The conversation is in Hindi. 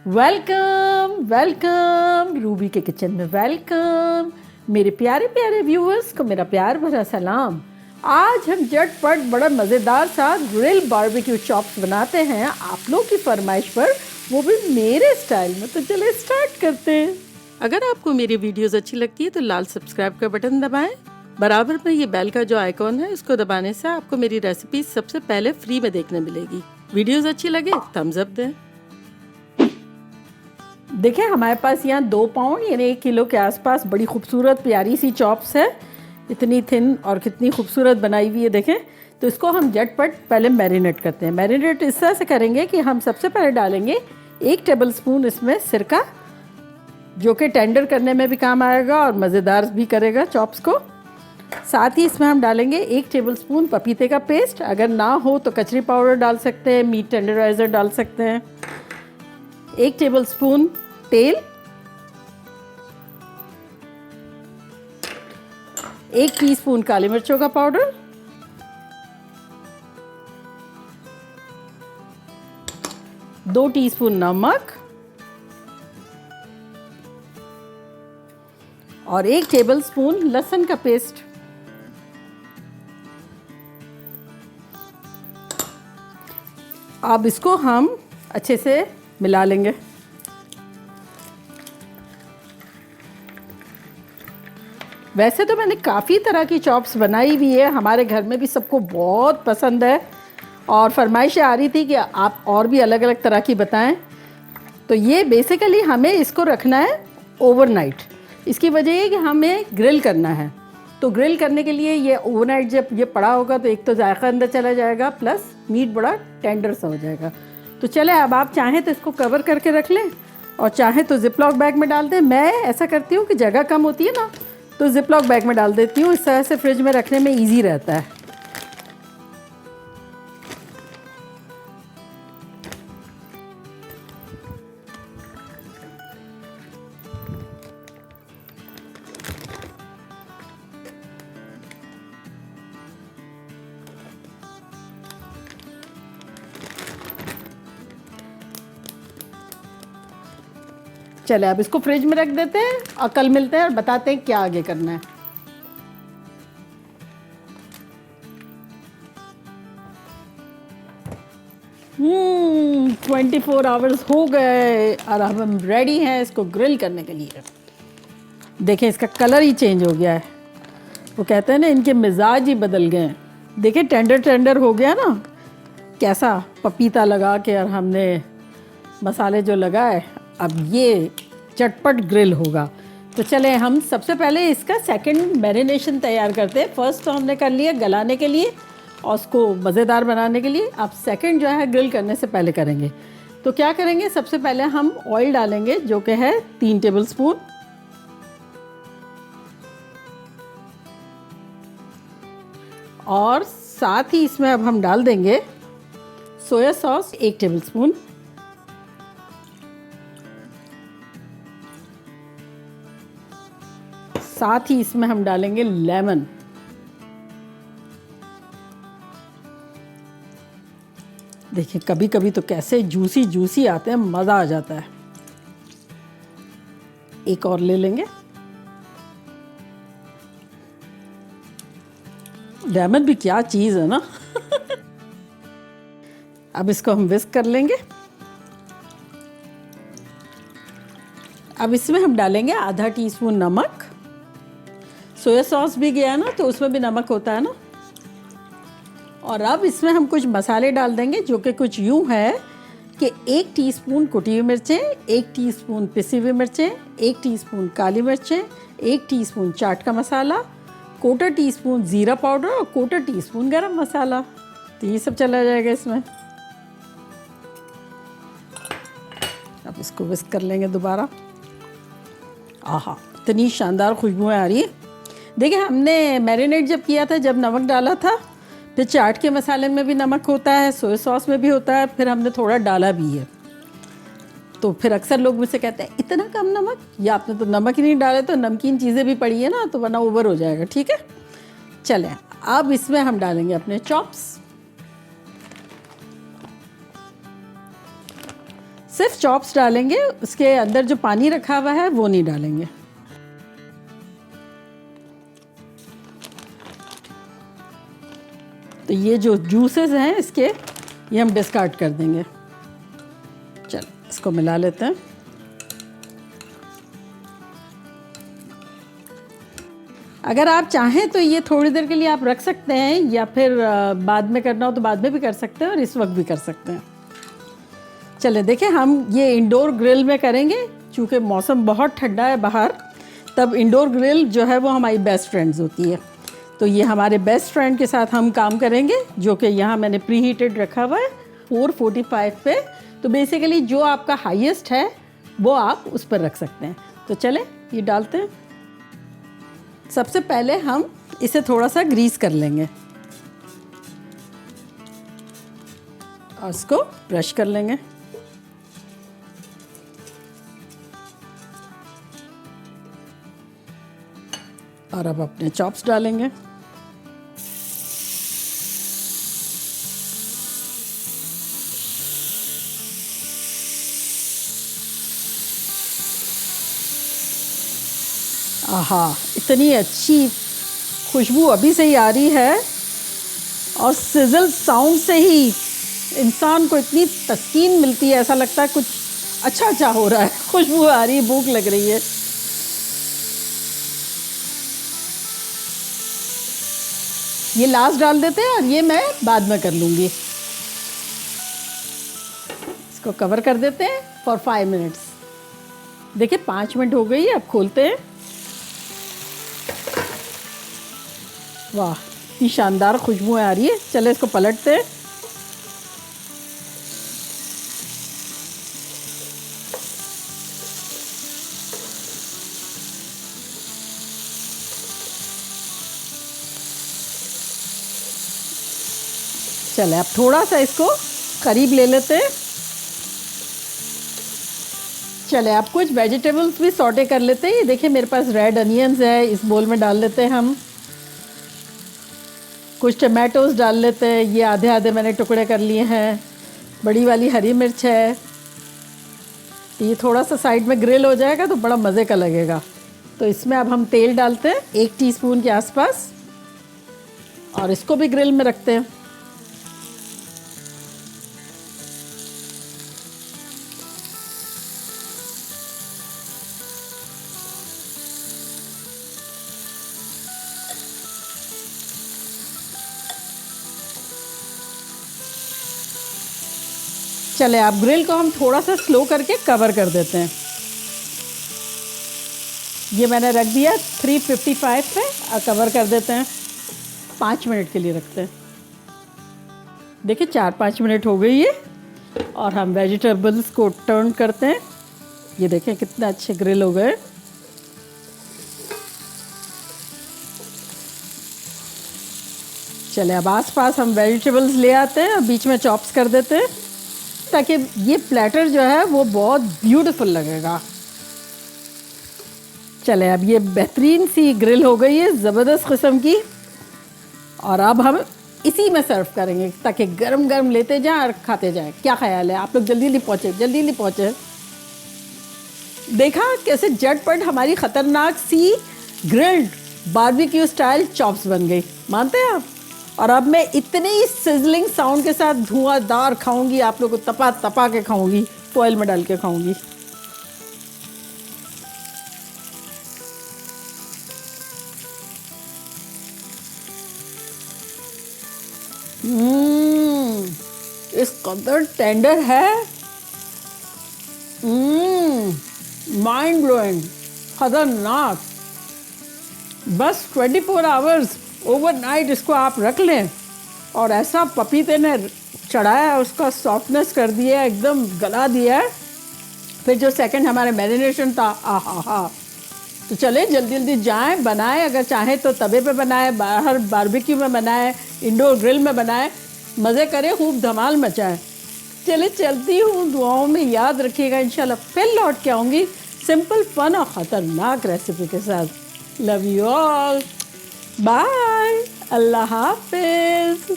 वेलकम वेलकम रूबी के किचन में वेलकम। मेरे प्यारे प्यारे व्यूअर्स को मेरा प्यार भरा सलाम। आज हम झटपट बड़ा मज़ेदार सा ग्रिल बारबेक्यू चॉप्स बनाते हैं आप लोग की फरमाइश पर, वो भी मेरे स्टाइल में। तो चलिए स्टार्ट करते हैं। अगर आपको मेरी वीडियोस अच्छी लगती है तो लाल सब्सक्राइब का बटन दबाएं। बराबर में ये बेल का जो आइकॉन है इसको दबाने से आपको मेरी रेसिपी सबसे पहले फ्री में देखने मिलेगी। वीडियोस अच्छी लगे थम्स अप दें। देखिए हमारे पास यहाँ 2 पाउंड यानी 1 किलो के आसपास बड़ी खूबसूरत प्यारी सी चॉप्स है। इतनी थिन और कितनी खूबसूरत बनाई हुई है देखें। तो इसको हम झटपट पहले मैरिनेट करते हैं। मैरिनेट इस तरह से करेंगे कि हम सबसे पहले डालेंगे 1 टेबलस्पून इसमें सिरका, जो कि टेंडर करने में भी काम आएगा और मज़ेदार भी करेगा चॉप्स को। साथ ही इसमें हम डालेंगे 1 टेबलस्पून पपीते का पेस्ट। अगर ना हो तो कचरी पाउडर डाल सकते हैं, मीट टेंडराइज़र डाल सकते हैं। 1 टेबलस्पून तेल, 1 टीस्पून काली मिर्चों का पाउडर, 2 टीस्पून नमक और 1 टेबलस्पून लहसुन का पेस्ट। अब इसको हम अच्छे से मिला लेंगे। वैसे तो मैंने काफ़ी तरह की चॉप्स बनाई हुई है, हमारे घर में भी सबको बहुत पसंद है और फरमाइशें आ रही थी कि आप और भी अलग अलग तरह की बताएं। तो ये बेसिकली हमें इसको रखना है ओवरनाइट। इसकी वजह है कि हमें ग्रिल करना है। तो ग्रिल करने के लिए ये ओवरनाइट जब ये पड़ा होगा तो एक तो जायका अंदर चला जाएगा, प्लस मीट बड़ा टेंडर सा हो जाएगा। तो चले अब आप चाहें तो इसको कवर करके रख लें और चाहें तो जिपलॉक बैग में डाल दें। मैं ऐसा करती हूँ कि जगह कम होती है ना, तो जिपलॉक बैग में डाल देती हूँ। इस तरह से फ्रिज में रखने में इजी रहता है। चले अब इसको फ्रिज में रख देते हैं और कल मिलते हैं और बताते हैं क्या आगे करना है। हम्म 24 आवर्स हो गए और अब हम रेडी हैं इसको ग्रिल करने के लिए। देखें इसका कलर ही चेंज हो गया है। वो कहते हैं ना इनके मिजाज ही बदल गए हैं। देखें टेंडर टेंडर हो गया ना, कैसा पपीता लगा के और हमने मसाले जो लगाए। अब ये चटपट ग्रिल होगा। तो चले हम सबसे पहले इसका सेकंड मैरिनेशन तैयार करते हैं। फर्स्ट तो हमने कर लिया गलाने के लिए और उसको मज़ेदार बनाने के लिए। अब सेकंड जो है ग्रिल करने से पहले करेंगे। तो क्या करेंगे, सबसे पहले हम ऑयल डालेंगे जो कि है 3 टेबलस्पून। और साथ ही इसमें अब हम डाल देंगे सोया सॉस 1 टेबलस्पून। साथ ही इसमें हम डालेंगे लेमन। देखिए कभी कभी तो कैसे जूसी जूसी आते हैं, मज़ा आ जाता है। एक और ले लेंगे। लेमन भी क्या चीज़ है ना। अब इसको हम विस्क कर लेंगे। अब इसमें हम डालेंगे आधा टीस्पून नमक। सोया सॉस भी गया ना तो उसमें भी नमक होता है ना। और अब इसमें हम कुछ मसाले डाल देंगे जो कि कुछ यूँ है कि 1 टीस्पून कुटी हुई मिर्चें, 1 टीस्पून पिसी हुई मिर्चें, 1 टीस्पून काली मिर्चें, 1 टीस्पून चाट का मसाला, 1/4 टीस्पून ज़ीरा पाउडर और 1/4 टीस्पून गरम मसाला। तो ये सब चला जाएगा इसमें। अब इसको विस्क कर लेंगे दोबारा। आहा इतनी शानदार खुशबू आ रही है। देखिए हमने मैरिनेट जब किया था, जब नमक डाला था, फिर चाट के मसाले में भी नमक होता है, सोया सॉस में भी होता है, फिर हमने थोड़ा डाला भी है। तो फिर अक्सर लोग मुझसे कहते हैं इतना कम नमक, या आपने तो नमक ही नहीं डाले, तो नमकीन चीज़ें भी पड़ी है ना, तो वरना ओवर हो जाएगा। ठीक है, चलें अब इसमें हम डालेंगे अपने चॉप्स। सिर्फ चॉप्स डालेंगे, उसके अंदर जो पानी रखा हुआ है वो नहीं डालेंगे। तो ये जो जूसेस हैं इसके, ये हम डिस्कार्ड कर देंगे। चलो इसको मिला लेते हैं। अगर आप चाहें तो ये थोड़ी देर के लिए आप रख सकते हैं, या फिर बाद में करना हो तो बाद में भी कर सकते हैं और इस वक्त भी कर सकते हैं। चले देखिए, हम ये इंडोर ग्रिल में करेंगे, चूँकि मौसम बहुत ठंडा है बाहर, तब इंडोर ग्रिल जो है वो हमारी बेस्ट फ्रेंड्स होती है। तो ये हमारे बेस्ट फ्रेंड के साथ हम काम करेंगे, जो कि यहाँ मैंने प्री हीटेड रखा हुआ है 445 पे। तो बेसिकली जो आपका हाईएस्ट है वो आप उस पर रख सकते हैं। तो चले ये डालते हैं। सबसे पहले हम इसे थोड़ा सा ग्रीस कर लेंगे और इसको ब्रश कर लेंगे। और अब अपने चॉप्स डालेंगे। आहा, इतनी अच्छी खुशबू अभी से ही आ रही है, और सिजल साउंड से ही इंसान को इतनी तस्कीन मिलती है, ऐसा लगता है कुछ अच्छा अच्छा हो रहा है। खुशबू आ रही है, भूख लग रही है। ये लास्ट डाल देते हैं और ये मैं बाद में कर लूँगी। इसको कवर कर देते हैं फॉर 5 मिनट्स। देखिए 5 मिनट हो गई है, अब खोलते हैं। वाह, इतनी शानदार खुशबू आ रही है। चलो इसको पलटते हैं। चले अब थोड़ा सा इसको करीब ले लेते हैं। चले अब कुछ वेजिटेबल्स भी सॉटे कर लेते हैं। ये देखिए मेरे पास रेड अनियंस है, इस बोल में डाल लेते हैं हम। कुछ टमाटोज डाल लेते हैं, ये आधे आधे मैंने टुकड़े कर लिए हैं। बड़ी वाली हरी मिर्च है। ये थोड़ा सा साइड में ग्रिल हो जाएगा तो बड़ा मज़े का लगेगा। तो इसमें अब हम तेल डालते हैं 1 टीस्पून के आसपास, और इसको भी ग्रिल में रखते हैं। चले अब ग्रिल को हम थोड़ा सा स्लो करके कवर कर देते हैं। ये मैंने रख दिया 355 पे, और कवर कर देते हैं। 5 मिनट के लिए रखते हैं। देखिए 4-5 मिनट हो गई है, और हम वेजिटेबल्स को टर्न करते हैं। ये देखें कितने अच्छे ग्रिल हो गए। चले अब आसपास हम वेजिटेबल्स ले आते हैं और बीच में चॉप्स कर देते हैं, ताकि ये प्लेटर जो है वो बहुत ब्यूटीफुल लगेगा। चले अब ये बेहतरीन सी ग्रिल हो गई है, ज़बरदस्त किस्म की। और अब हम इसी में सर्व करेंगे, ताकि गरम गरम लेते जाएं और खाते जाएं। क्या ख्याल है? आप लोग जल्दी नहीं पहुँचे, जल्दी नहीं पहुँचे। देखा कैसे झटपट हमारी ख़तरनाक सी ग्रिल्ड बारबेक्यू स्टाइल चॉप्स बन गई। मानते हैं आप? और अब मैं इतने ही सिजलिंग साउंड के साथ धुआंधार खाऊंगी, आप लोग को तपा तपा के खाऊंगी, फॉइल में डाल के खाऊंगी। इस कदर टेंडर है, माइंड ब्लोइंग, खतरनाक। बस 24 आवर्स ओवरनाइट इसको आप रख लें, और ऐसा पपीते ने चढ़ाया, उसका सॉफ्टनेस कर दिया, एकदम गला दिया है। फिर जो सेकंड हमारे मैरिनेशन था, आहा। तो चले जल्दी जल्दी जाएं, बनाएं। अगर चाहें तो तवे पे बनाएं, बाहर बारबेक्यू में बनाएं, इंडोर ग्रिल में बनाएं, मज़े करें, खूब धमाल मचाएं। चले चलती हूँ, दुआओं में याद रखिएगा। इंशाल्लाह फिर लौट के आऊँगी सिंपल, फन और ख़तरनाक रेसिपी के साथ। लव यू ऑल, बाय, अल्लाह हाफिज़।